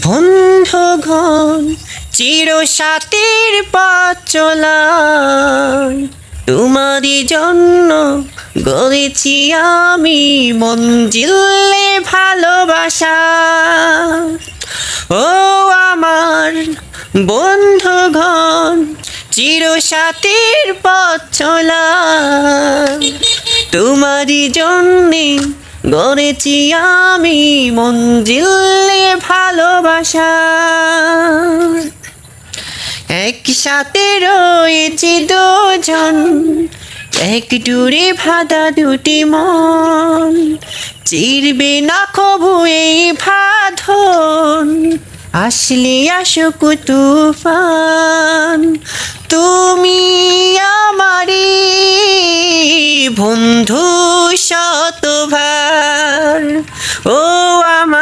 বন্ধুগণ চিরসাথীর পথ চলার তোমারই জন্য গড়েছি আমি মঞ্জিলে ভালোবাসা। ও আমার বন্ধুগণ চিরসাথীর পথ চলার তোমারই জন্যে গড়েছি আমি মঞ্জিলে ভালোবাসা। একসাথে রয়েছি দুজন, এক ডুরে বাঁধা দুটি মন, চিরবে না কবু এই বাঁধন, আসলে আসুক তুফান। তুমি আমারি বন্ধু শতভার, ও আমার